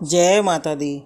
जय माता दी।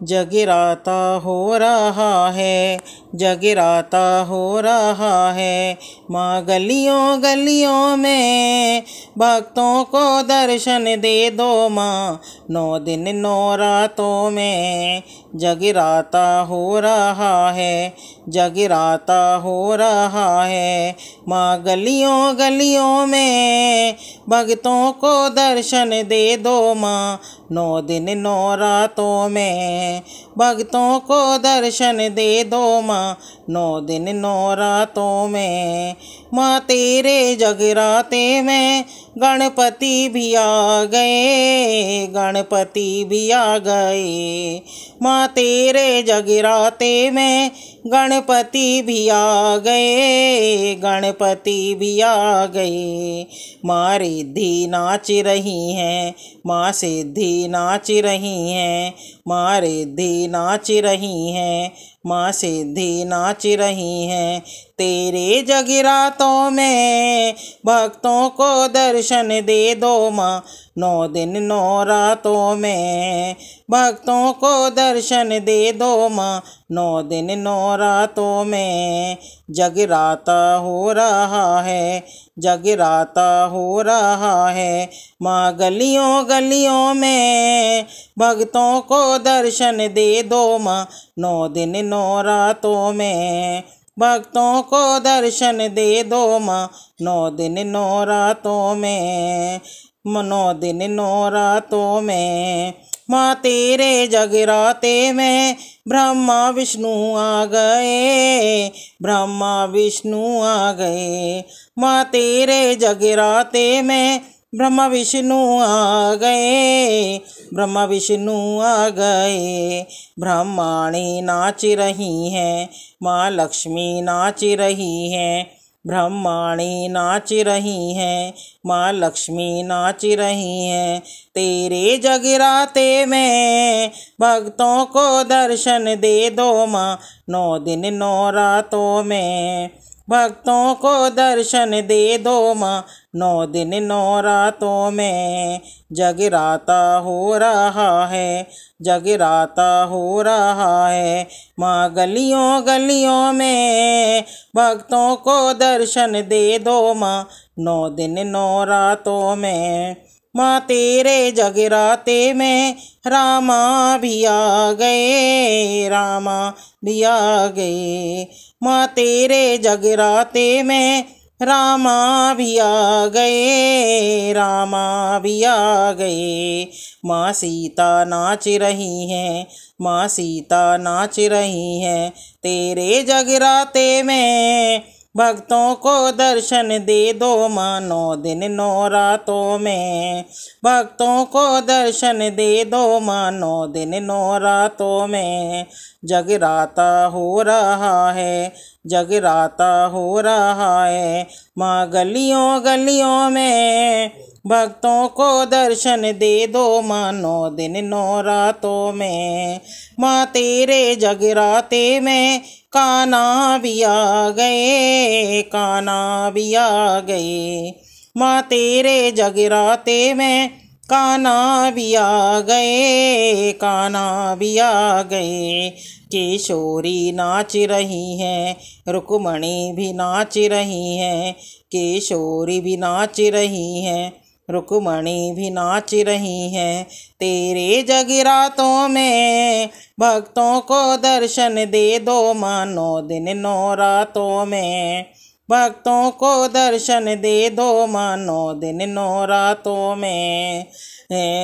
जगराता हो रहा है, जगराता हो रहा है, माँ गलियों गलियों में भक्तों को दर्शन दे दो माँ। 9 दिन 9 रातों में जगराता हो रहा है, जगराता हो रहा है, माँ गलियों गलियों में भक्तों को दर्शन दे दो माँ। 9 दिन 9 रातों में भक्तों को दर्शन दे दो माँ। 9 दिन 9 रातों में माँ तेरे जगराते में गणपति भी आ गए, गणपति भी आ गए। माँ तेरे जगराते में गणपति भी आ गए, गणपति भी आ गए। माँ रिद्धि नाच रही हैं, माँ सिद्धि नाच रही हैं, माँ रिद्धि नाच रही हैं, माँ सिद्धि नाच रही हैं। तेरे जगरातों में भक्तों को दर्शन दे दो माँ। 9 दिन 9 रातों में भक्तों को दर्शन दे दो माँ। 9 दिन 9 रातों में जगराता हो रहा है, जगराता हो रहा है, माँ गलियों गलियों में भक्तों को दर्शन दे दो माँ। 9 दिन 9 रातों में भक्तों को दर्शन दे दो माँ। 9 दिन 9 रातों में 9 दिन 9 रातों में माँ तेरे जगराते में ब्रह्मा विष्णु आ गए, ब्रह्मा विष्णु आ गए। माँ तेरे जगराते में ब्रह्मा विष्णु आ गए, ब्रह्मा विष्णु आ गए। ब्रह्माणी नाच रही हैं, माँ लक्ष्मी नाच रही हैं, ब्रह्माणी नाच रही हैं, माँ लक्ष्मी नाच रही हैं। तेरे जगराते में भक्तों को दर्शन दे दो माँ। 9 दिन 9 रातों में भक्तों को दर्शन दे दो माँ। 9 दिन 9 रातों में जगराता हो रहा है, जगराता हो रहा है, माँ गलियों गलियों में भक्तों को दर्शन दे दो माँ। 9 दिन 9 रातों में माँ तेरे जगराते में रामा भी आ गए, रामा भी आ गए। माँ तेरे जगराते में रामा भी आ गए, रामा भी आ गए। माँ सीता नाच रही हैं, माँ सीता नाच रही हैं। तेरे जगराते में भक्तों को दर्शन दे दो माँ। 9 दिन 9 रातों में भक्तों को दर्शन दे दो माँ। 9 दिन 9 रातों में जगराता हो रहा है, जगराता हो रहा है, माँ गलियों गलियों में भक्तों को दर्शन दे दो माँ। 9 दिन 9 रातों में माँ तेरे जगराते में कान्हा भी आ गए, कान्हा भी आ गए। माँ तेरे जगराते में कान्हा भी आ गए, कान्हा भी आ गए। किशोरी नाच रही हैं, रुक्मणी भी नाच रही हैं, किशोरी भी नाच रही हैं, रुक्मणी भी नाच रही हैं। तेरे जगरातों में भक्तों को दर्शन दे दो माँ। 9 दिन 9 रातों में भक्तों को दर्शन दे दो माँ। 9 दिन 9 रातों में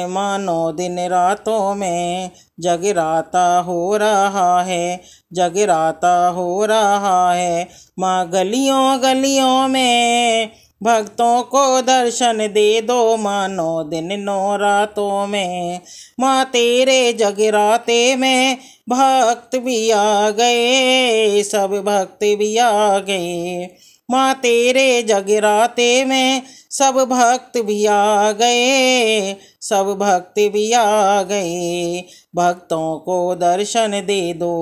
माँ 9 दिन रातों में जगराता हो रहा है, जगराता हो रहा है, माँ गलियों गलियों में भक्तों को दर्शन दे दो माँ। 9 दिन 9 रातों में माँ तेरे जगराते में भक्त भी आ गए, सब भक्त भी आ गए। माँ तेरे जगराते में सब भक्त भी आ गए, सब भक्त भी आ गए। भक्तों को दर्शन दे दो,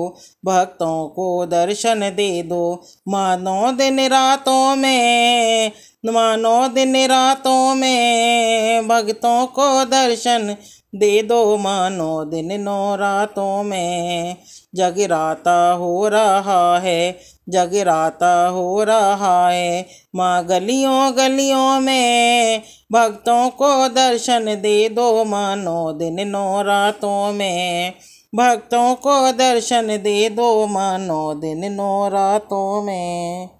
भक्तों को दर्शन दे दो माँ। 9 दिन रातों में माँ 9 दिन रातों में भक्तों को दर्शन दे दो माँ 9 दिन 9 रातों में। जगराता हो रहा है, जगराता हो रहा है, माँ गलियों गलियों में। भक्तों को दर्शन दे दो माँ 9 दिन 9 रातों में। भक्तों को दर्शन दे दो माँ 9 दिन 9 रातों में।